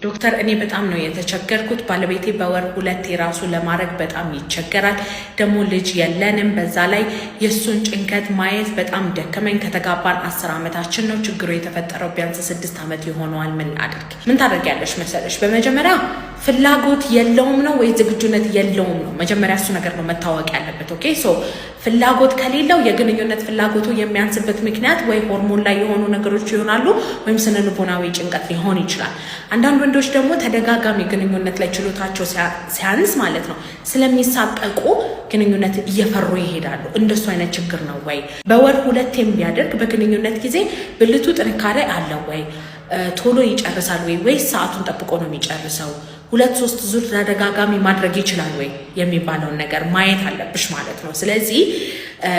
ዶክተር እኔ በጣም ነው የተቸገርኩት። ባለቤቴ በወር 2 ራሱ ለማድረግ በጣም ይቸገራል። ደግሞ ልጅ የለንም። በዛ ላይ የሱን ጭንቀት ማየት በጣም ደከመኝ። ከተጋባን 10 ዓመታችን ነው። ችግሩ የተፈጠረው ቢያንስ 6 ዓመት ይሆነዋል። ምን አድርግ? ምን ታደርጊያለሽ መሰለሽ? በመጀመሪያ ፍላጎት የለውም ነው ወይ ዝግጁነት የለውም ነው? መጀመሪያ እሱ ነገር ነው መታወቅ ያለበት። ኦኬ ሶ ፍላጎት ከሌለው የግንኙነት ፍላጎቱ የሚያንስበት ምክንያት ወይ ሆርሞን ላይ የሆኑ ነገሮች ይሆናሉ ወይም ስነ ልቦናዊ ጭንቀት ሊሆን ይችላል። አንዳንድ ወንዶች ደግሞ ተደጋጋሚ ግንኙነት ላይ ችሎታቸው ሲያንስ ማለት ነው ስለሚሳቀቁ ግንኙነት እየፈሩ ይሄዳሉ። እንደሱ አይነት ችግር ነው ወይ? በወር 2 የሚያደርግ በግንኙነት ጊዜ ብልቱ ጥንካሬ አለው ወይ? ቶሎ ይጨርሳል ወይ ወይስ ሰዓቱን ጠብቆ ነው የሚጨርሰው? 2-3 ዙር ተደጋጋሚ ማድረግ ይችላል ወይ የሚባለውን ነገር ማየት አለብሽ ማለት ነው። ስለዚህ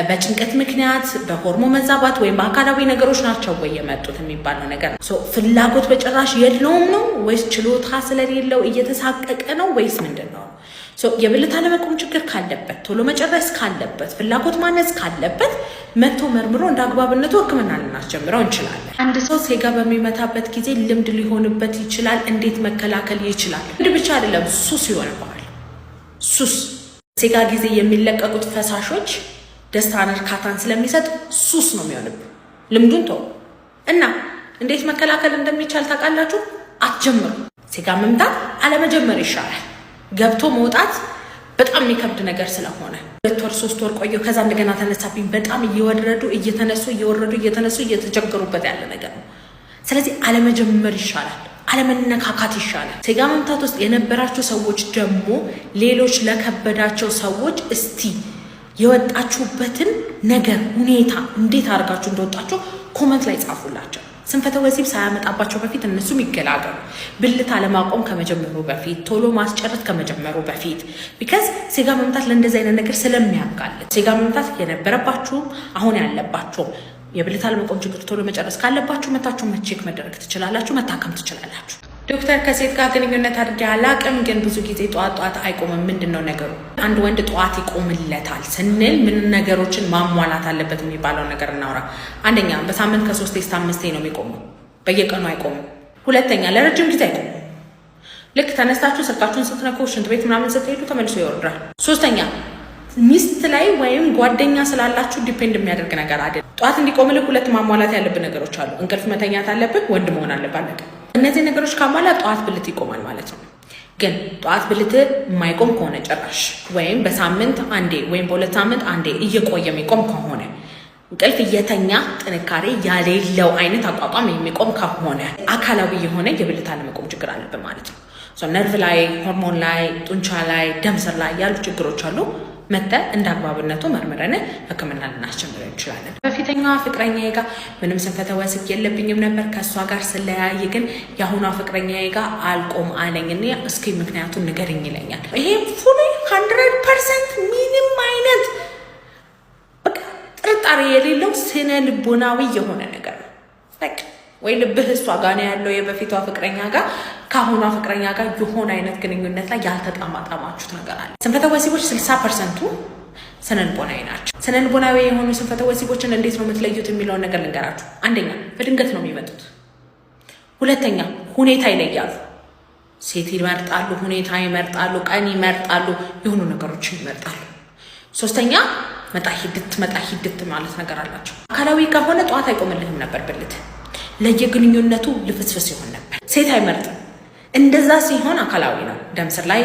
በጭንቀት ምክንያት በሆርሞን መዛባት ወይም በአካላዊ ነገሮች ናቸው ወይ የመጡት የሚባለው ነገር ነው። ፍላጎት በጭራሽ የለውም ነው ወይስ ችሎታ ስለሌለው እየተሳቀቀ ነው ወይስ ምንድን ነው? የብልት አለመቆም ችግር ካለበት፣ ቶሎ መጨረስ ካለበት፣ ፍላጎት ማነስ ካለበት መቶ መርምሮ እንደ አግባብነቱ ሕክምና ልናስጀምረው እንችላለን። አንድ ሰው ሴጋ በሚመታበት ጊዜ ልምድ ሊሆንበት ይችላል። እንዴት መከላከል ይችላል? ልምድ ብቻ አይደለም፣ ሱስ ይሆንብሃል። ሱስ ሴጋ ጊዜ የሚለቀቁት ፈሳሾች ደስታን፣ እርካታን ስለሚሰጥ ሱስ ነው የሚሆንብህ። ልምዱን ተው እና እንዴት መከላከል እንደሚቻል ታውቃላችሁ? አትጀምሩ። ሴጋ መምታት አለመጀመር ይሻላል። ገብቶ መውጣት በጣም የሚከብድ ነገር ስለሆነ 2 ወር 3 ወር ቆየሁ፣ ከዛ እንደገና ተነሳብኝ። በጣም እየወረዱ እየተነሱ እየወረዱ እየተነሱ እየተቸገሩበት ያለ ነገር ነው። ስለዚህ አለመጀመር ይሻላል፣ አለመነካካት ይሻላል። ሴጋ መምታት ውስጥ የነበራችሁ ሰዎች ደግሞ ሌሎች ለከበዳቸው ሰዎች እስቲ የወጣችሁበትን ነገር ሁኔታ እንዴት አድርጋችሁ እንደወጣችሁ ኮመንት ላይ ጻፉላቸው። ስንፈተ ወሲብ ሳያመጣባቸው በፊት እነሱም ይገላገሉ። ብልት አለማቆም ከመጀመሩ በፊት፣ ቶሎ ማስጨረስ ከመጀመሩ በፊት ቢካዝ ሴጋ መምታት ለእንደዚህ አይነት ነገር ስለሚያጋልጥ ሴጋ መምታት የነበረባችሁም አሁን ያለባችሁም የብልት አለማቆም ችግር ቶሎ መጨረስ ካለባችሁ መታችሁ መቼክ መደረግ ትችላላችሁ፣ መታከም ትችላላችሁ። ዶክተር ከሴት ጋር ግንኙነት አድርጌ አላቅም፣ ግን ብዙ ጊዜ ጠዋት አይቆምም። ምንድን ነው ነገሩ? አንድ ወንድ ጠዋት ይቆምለታል ስንል ምን ነገሮችን ማሟላት አለበት የሚባለው ነገር እናውራ። አንደኛ በሳምንት ከ3 እስከ 5 ነው የሚቆመው፣ በየቀኑ አይቆምም። ሁለተኛ ለረጅም ጊዜ አይቆምም። ልክ ተነስታችሁ ስልካችሁን ስትነኩ ሽንት ቤት ምናምን ስትሄዱ ተመልሶ ይወርዳል። ሶስተኛ ሚስት ላይ ወይም ጓደኛ ስላላችሁ ዲፔንድ የሚያደርግ ነገር አይደለም። ጠዋት እንዲቆምልህ 2 ማሟላት ያለብን ነገሮች አሉ። እንቅልፍ መተኛት አለብን፣ ወንድ መሆን አለበት። እነዚህ ነገሮች ካሟላ ጠዋት ብልት ይቆማል ማለት ነው። ግን ጠዋት ብልት የማይቆም ከሆነ ጭራሽ ወይም በሳምንት አንዴ ወይም በ2 ሳምንት አንዴ እየቆየ የሚቆም ከሆነ እንቅልፍ እየተኛ ጥንካሬ ያሌለው አይነት አቋቋም የሚቆም ከሆነ አካላዊ የሆነ የብልት አለመቆም ችግር አለብን ማለት ነው። ነርቭ ላይ፣ ሆርሞን ላይ፣ ጡንቻ ላይ፣ ደም ስር ላይ ያሉ ችግሮች አሉ። መተ እንደ አግባብነቱ መርምረን ሕክምና ልናስጀምር እንችላለን። በፊተኛዋ ፍቅረኛዬ ጋር ምንም ስንፈተ ወሲብ የለብኝም ነበር። ከእሷ ጋር ስለያይ ግን የአሁኗ ፍቅረኛዬ ጋር አልቆም አለኝ። እኔ እስኪ ምክንያቱን ንገረኝ ይለኛል። ይሄ ፉሊ 100% ምንም አይነት በቃ ጥርጣሬ የሌለው ስነ ልቦናዊ የሆነ ነገር ነው። ወይ ልብህ እሷ ጋር ነው ያለው የበፊቷ ፍቅረኛ ጋር ከአሁኗ ፍቅረኛ ጋር የሆነ አይነት ግንኙነት ላይ ያልተጣማጣማችሁት ነገር አለ። ስንፈተ ወሲቦች 60% ስነ ልቦናዊ ናቸው። ስነ ልቦናዊ የሆኑ ስንፈተ ወሲቦችን እንዴት ነው የምትለዩት የሚለውን ነገር ልንገራችሁ። አንደኛ በድንገት ነው የሚመጡት። ሁለተኛ ሁኔታ ይለያሉ። ሴት ይመርጣሉ፣ ሁኔታ ይመርጣሉ፣ ቀን ይመርጣሉ፣ የሆኑ ነገሮችን ይመርጣሉ። ሶስተኛ መጣ ሂድት ማለት ነገር አላቸው። አካላዊ ከሆነ ጠዋት አይቆምልህም ነበር ብልት ለየግንኙነቱ ልፍስፍስ ይሆን ነበር። ሴት አይመርጥም። እንደዛ ሲሆን አካላዊ ነው። ደም ስር ላይ፣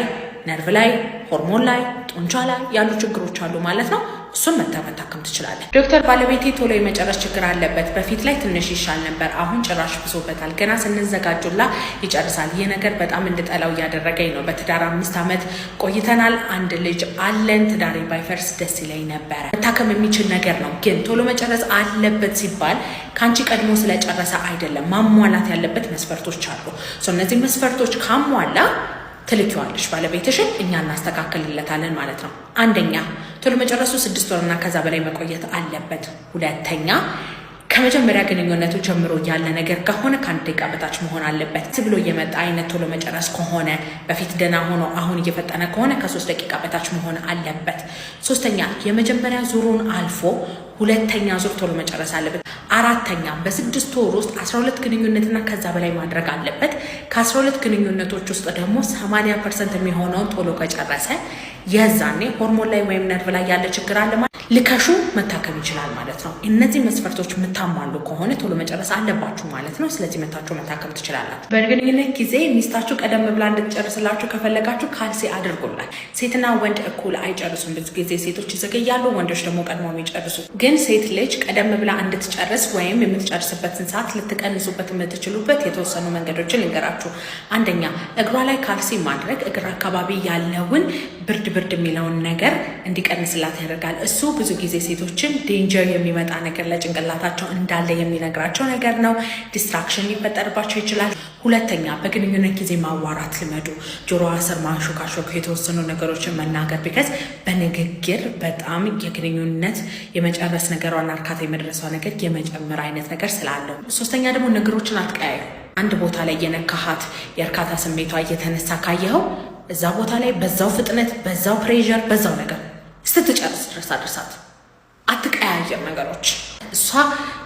ነርቭ ላይ፣ ሆርሞን ላይ፣ ጡንቻ ላይ ያሉ ችግሮች አሉ ማለት ነው። እሱም መታከም ትችላለን። ዶክተር ባለቤቴ ቶሎ የመጨረስ ችግር አለበት። በፊት ላይ ትንሽ ይሻል ነበር፣ አሁን ጭራሽ ብሶበታል። ገና ስንዘጋጁላ ይጨርሳል። ይህ ነገር በጣም እንድጠላው እያደረገኝ ነው። በትዳር 5 ዓመት ቆይተናል። 1 ልጅ አለን። ትዳሬ ባይፈርስ ደስ ይለኝ ነበረ። መታከም የሚችል ነገር ነው። ግን ቶሎ መጨረስ አለበት ሲባል ከአንቺ ቀድሞ ስለጨረሰ አይደለም። ማሟላት ያለበት መስፈርቶች አሉ። እነዚህ መስፈርቶች ካሟላ ትልኪዋለሽ ባለቤትሽን፣ እኛ እናስተካክልለታለን ማለት ነው። አንደኛ ቶሎ መጨረሱ 6 ወርና ከዛ በላይ መቆየት አለበት። ሁለተኛ ከመጀመሪያ ግንኙነቱ ጀምሮ ያለ ነገር ከሆነ ከ1 ደቂቃ በታች መሆን አለበት። ብሎ የመጣ አይነት ቶሎ መጨረስ ከሆነ በፊት ደህና ሆኖ አሁን እየፈጠነ ከሆነ ከ3 ደቂቃ በታች መሆን አለበት። ሶስተኛ የመጀመሪያ ዙሩን አልፎ ሁለተኛ ዙር ቶሎ መጨረስ አለበት። አራተኛ በ6 ወር ውስጥ 12 ግንኙነትና ከዛ በላይ ማድረግ አለበት። ከ12 ግንኙነቶች ውስጥ ደግሞ 80% የሚሆነውን ቶሎ ከጨረሰ የዛኔ ሆርሞን ላይ ወይም ነርቭ ላይ ያለ ችግር አለ ማለት ልከሹ መታከም ይችላል ማለት ነው። እነዚህ መስፈርቶች የምታሟሉ ከሆነ ቶሎ መጨረስ አለባችሁ ማለት ነው። ስለዚህ መታችሁ መታከም ትችላላችሁ። በግንኙነት ጊዜ ሚስታችሁ ቀደም ብላ እንድትጨርስላችሁ ከፈለጋችሁ ካልሲ አድርጉላት። ሴትና ወንድ እኩል አይጨርሱም። ብዙ ጊዜ ሴቶች ይዘገያሉ፣ ወንዶች ደግሞ ቀድሞ የሚጨርሱ። ግን ሴት ልጅ ቀደም ብላ እንድትጨርስ ወይም የምትጨርስበትን ሰዓት ልትቀንሱበት የምትችሉበት የተወሰኑ መንገዶችን ልንገራችሁ። አንደኛ እግሯ ላይ ካልሲ ማድረግ እግር አካባቢ ያለውን ብርድ የሚለውን ነገር እንዲቀንስላት ያደርጋል። እሱ ብዙ ጊዜ ሴቶችን ዴንጀር የሚመጣ ነገር ለጭንቅላታቸው እንዳለ የሚነግራቸው ነገር ነው። ዲስትራክሽን ሊፈጠርባቸው ይችላል። ሁለተኛ በግንኙነት ጊዜ ማዋራት ልመዱ። ጆሮዋ ስር ማንሾካሾክ፣ የተወሰኑ ነገሮችን መናገር። ቢከዝ በንግግር በጣም የግንኙነት የመጨረስ ነገሯን እርካታ የመድረሷ ነገር የመጨመር አይነት ነገር ስላለው። ሶስተኛ ደግሞ ነገሮችን አትቀያዩ። አንድ ቦታ ላይ የነካሃት የእርካታ ስሜቷ እየተነሳ ካየኸው እዛ ቦታ ላይ በዛው ፍጥነት፣ በዛው ፕሬዠር፣ በዛው ነገር ስትጨርስ ድረስ አድርሳት። አትቀያየር ነገሮች። እሷ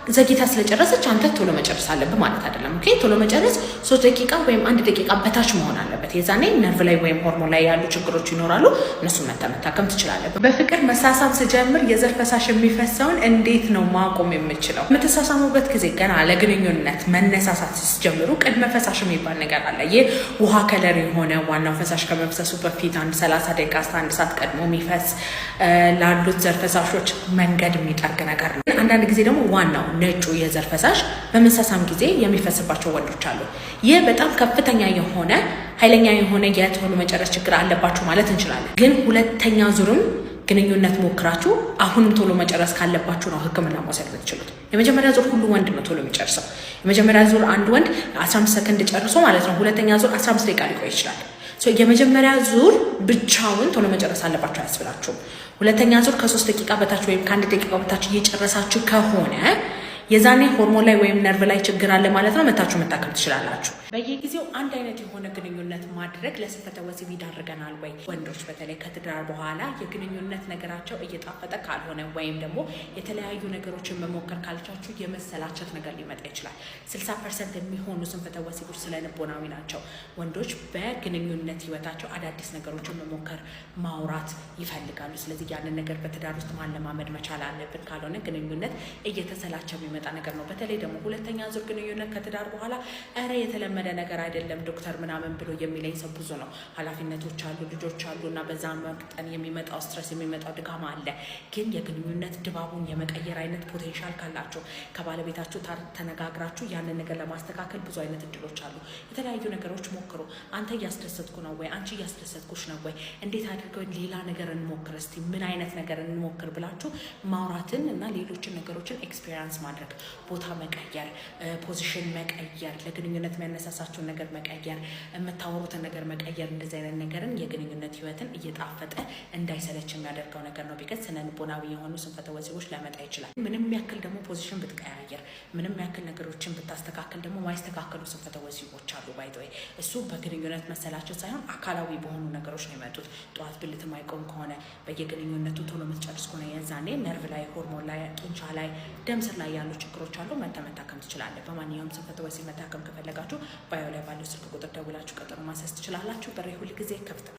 ዘግይታ ስለጨረሰች አንተ ቶሎ መጨረስ አለብህ ማለት አይደለም። ኦኬ፣ ቶሎ መጨረስ 3 ደቂቃ ወይም 1 ደቂቃ በታች መሆን አለበት። የዛኔ ነርቭ ላይ ወይም ሆርሞን ላይ ያሉ ችግሮች ይኖራሉ። እነሱን መታከም ትችላለህ። በፍቅር መሳሳም ስጀምር የዘር ፈሳሽ የሚፈሰውን እንዴት ነው ማቆም የምችለው? የምትሳሳሙበት ጊዜ ገና ለግንኙነት መነሳሳት ሲጀምሩ ቅድመ ፈሳሽ የሚባል ነገር አለ። ይህ ውሃ ከለር የሆነ ዋናው ፈሳሽ ከመፍሰሱ በፊት 30 ደቂቃ እስከ 1 ሰዓት ቀድሞ የሚፈስ ላሉት ዘር ፈሳሾች መንገድ የሚጠርግ ነገር ነው። አንዳንድ ጊዜ ደግሞ ዋናው ነጩ የዘር ፈሳሽ በመሳሳም ጊዜ የሚፈስባቸው ወንዶች አሉ። ይህ በጣም ከፍተኛ የሆነ ኃይለኛ የሆነ የቶሎ መጨረስ ችግር አለባችሁ ማለት እንችላለን። ግን ሁለተኛ ዙርም ግንኙነት ሞክራችሁ አሁንም ቶሎ መጨረስ ካለባችሁ ነው ሕክምና መውሰድ የምትችሉት። የመጀመሪያ ዙር ሁሉ ወንድ ነው ቶሎ የሚጨርሰው። የመጀመሪያ ዙር አንድ ወንድ 15 ሰከንድ ጨርሶ ማለት ነው። ሁለተኛ ዙር 15 ደቂቃ ሊቆይ ይችላል። የመጀመሪያ ዙር ብቻውን ቶሎ መጨረስ አለባችሁ አያስብላችሁም። ሁለተኛ ዙር ከ3 ደቂቃ በታች ወይም ከ1 ደቂቃ በታች እየጨረሳችሁ ከሆነ የዛኔ ሆርሞን ላይ ወይም ነርቭ ላይ ችግር አለ ማለት ነው። መታችሁ መታከም ትችላላችሁ። በየጊዜው አንድ አይነት የሆነ ግንኙነት ማድረግ ለስንፈተ ወሲብ ይዳርገናል ወይ? ወንዶች በተለይ ከትዳር በኋላ የግንኙነት ነገራቸው እየጣፈጠ ካልሆነ ወይም ደግሞ የተለያዩ ነገሮችን መሞከር ካልቻችሁ የመሰላቸት ነገር ሊመጣ ይችላል። 60% የሚሆኑ ስንፈተ ወሲቦች ስለ ልቦናዊ ናቸው። ወንዶች በግንኙነት ህይወታቸው አዳዲስ ነገሮችን መሞከር ማውራት ይፈልጋሉ። ስለዚህ ያንን ነገር በትዳር ውስጥ ማለማመድ መቻል አለብን። ካልሆነ ግንኙነት እየተሰላቸው የሚመጣ ነገር ነው። በተለይ ደግሞ ሁለተኛ ዙር ግንኙነት ከትዳር በኋላ የተለመደ ነገር አይደለም ዶክተር ምናምን ብሎ የሚለኝ ሰው ብዙ ነው። ኃላፊነቶች አሉ፣ ልጆች አሉ እና በዛ መቅጠን የሚመጣው ስትረስ የሚመጣው ድካም አለ። ግን የግንኙነት ድባቡን የመቀየር አይነት ፖቴንሻል ካላችሁ ከባለቤታችሁ ተነጋግራችሁ ያንን ነገር ለማስተካከል ብዙ አይነት እድሎች አሉ። የተለያዩ ነገሮች ሞክሩ። አንተ እያስደሰትኩ ነው ወይ? አንቺ እያስደሰትኩሽ ነው ወይ? እንዴት አድርገው ሌላ ነገር እንሞክር፣ እስቲ ምን አይነት ነገር እንሞክር ብላችሁ ማውራትን እና ሌሎችን ነገሮችን ኤክስፔሪንስ ማድረግ፣ ቦታ መቀየር፣ ፖዚሽን መቀየር፣ ለግንኙነት የሚያነሳሳችሁን ነገር መቀየር፣ የምታወሩትን ነገር መቀየር፣ እንደዚህ አይነት ነገርን የግንኙነት ህይወትን እየጣፈጠ እንዳይሰለች የሚያደርገው ነገር ነው። ቢቀር ስነ ልቦናዊ የሆኑ ስንፈተ ወሲቦች ሊያመጣ ይችላል። ምንም ያክል ደግሞ ፖዚሽን ብትቀያየር፣ ምንም ያክል ነገሮችን ብታስተካከል ደግሞ ማይስተካከሉ ስንፈተ ወሲቦች አሉ። ባይዘይ እሱ በግንኙነት መሰላቸው ሳይሆን አካላዊ በሆኑ ነገሮች ነው የመጡት። ጠዋት ብልት ማይቆም ከሆነ፣ በየግንኙነቱ ቶሎ የምትጨርስ ከሆነ የዛኔ ነርቭ ላይ፣ ሆርሞን ላይ፣ ጡንቻ ላይ፣ ደም ስር ላይ ያሉ ችግሮች አሉ። መታከም ትችላለህ። በማንኛውም ስንፈተ ወሲብ መታከም ከፈለጋችሁ ባዮ ላይ ባለው ስልክ ቁጥር ደውላችሁ ቀጠሮ ማስያዝ ትችላላችሁ። በሬ ሁል ጊዜ ክፍት ነው።